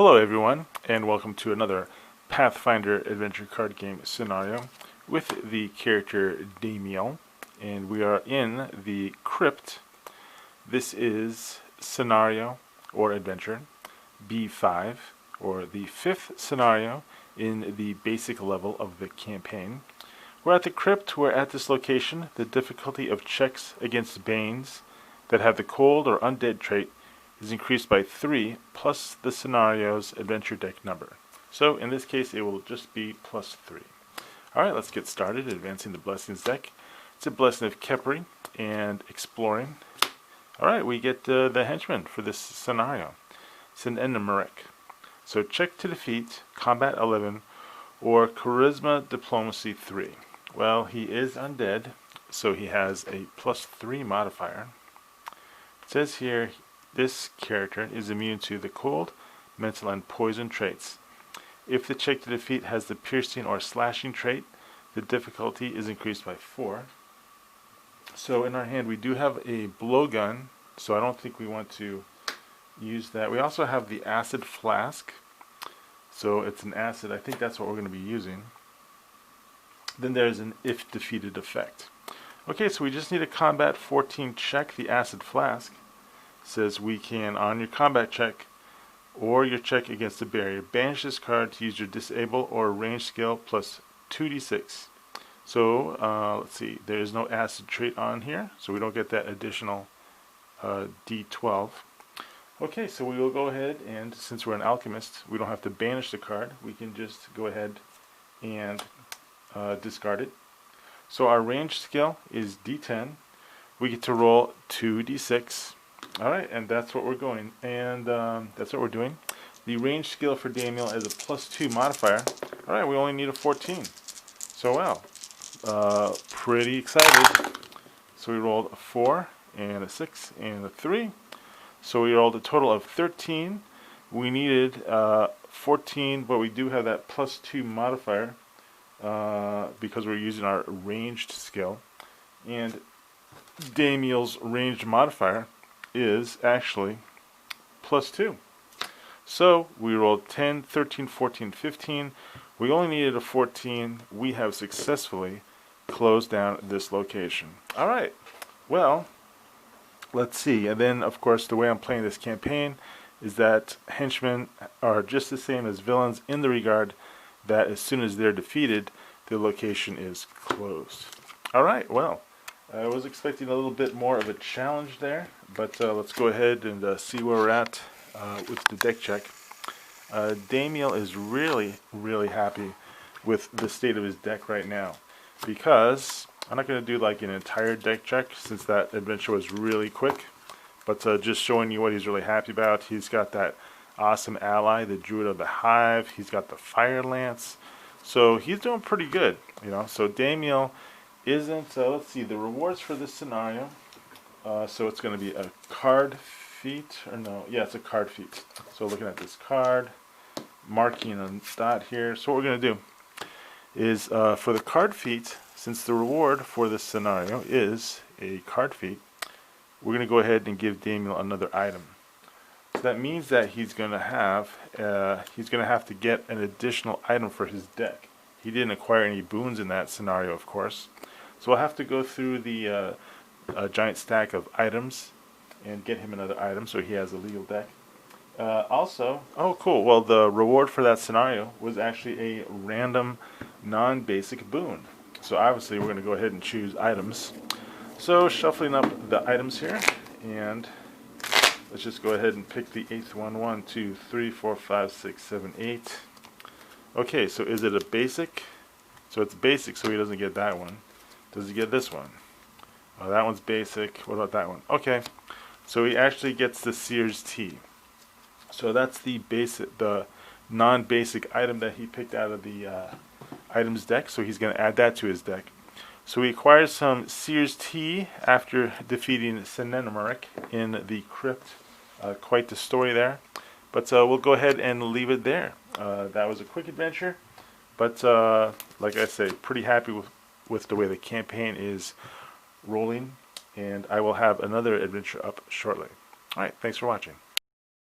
Hello everyone, and welcome to another Pathfinder adventure card game scenario with the character Damiel, and we are in the crypt. This is scenario or adventure B5, or the fifth scenario in the basic level of the campaign. We're at the crypt. We're at this location. The difficulty of checks against Banes that have the cold or undead trait is increased by 3 plus the scenario's adventure deck number. So in this case it will just be plus 3. Alright, let's get started advancing the blessings deck. It's a blessing of Kepri and exploring. Alright, we get the henchman for this scenario. It's an Enumeric. So check to defeat, combat 11, or charisma diplomacy 3. Well, he is undead, so he has a plus 3 modifier. It says here this character is immune to the cold, mental, and poison traits. If the check to defeat has the piercing or slashing trait, the difficulty is increased by 4. So in our hand we do have a blowgun, so I don't think we want to use that. We also have the acid flask, so it's an acid. I think that's what we're going to be using. Then there's an if defeated effect. Okay, so we just need a combat 14 check. The acid flask says we can, on your combat check or your check against a barrier, banish this card to use your disable or range skill plus 2d6. So let's see, there is no acid trait on here, so we don't get that additional d12. Okay, so we will go ahead, and since we're an alchemist, we don't have to banish the card. We can just go ahead and discard it. So our range skill is d10. We get to roll 2d6. Alright, and that's what we're going, and that's what we're doing. The range skill for Damiel is a plus 2 modifier. Alright, we only need a 14. So wow, pretty excited. So we rolled a 4 and a 6 and a 3. So we rolled a total of 13. We needed 14, but we do have that plus 2 modifier because we're using our ranged skill. And Damiel's ranged modifier is actually plus 2. So we rolled 10, 13, 14, 15. We only needed a 14. We have successfully closed down this location. Alright, well, let's see. And then, of course, the way I'm playing this campaign is that henchmen are just the same as villains in the regard that as soon as they're defeated, the location is closed. Alright, well, I was expecting a little bit more of a challenge there, but let's go ahead and see where we're at with the deck check. Damiel is really happy with the state of his deck right now, because I'm not going to do like an entire deck check since that adventure was really quick, but just showing you what he's really happy about. He's got that awesome ally, the Druid of the Hive. He's got the Fire Lance, so he's doing pretty good, you know. So Damiel isn't, let's see, the rewards for this scenario, so it's going to be a card feat, or no, yeah, it's a card feat. So looking at this card, marking a dot here, so what we're going to do is, for the card feat, since the reward for this scenario is a card feat, we're going to go ahead and give Damiel another item. So that means that he's going to have to get an additional item for his deck. He didn't acquire any boons in that scenario, of course. So we'll have to go through the giant stack of items and get him another item so he has a legal deck. Also, oh cool, well the reward for that scenario was actually a random non-basic boon. So obviously we're going to go ahead and choose items. So shuffling up the items here, and let's just go ahead and pick the 8th one. 1, 2, 3, 4, 5, 6, 7, 8. Okay, so is it a basic? So it's basic, so he doesn't get that one. Does he get this one? Oh, that one's basic. What about that one? Okay, so he actually gets the Sears Tea. So that's the basic, the non-basic item that he picked out of the items deck. So he's going to add that to his deck. So he acquires some Sears Tea after defeating Enumeric in the crypt. Quite the story there. But we'll go ahead and leave it there. That was a quick adventure, but like I say, pretty happy with the way the campaign is rolling, and I will have another adventure up shortly. Alright, thanks for watching.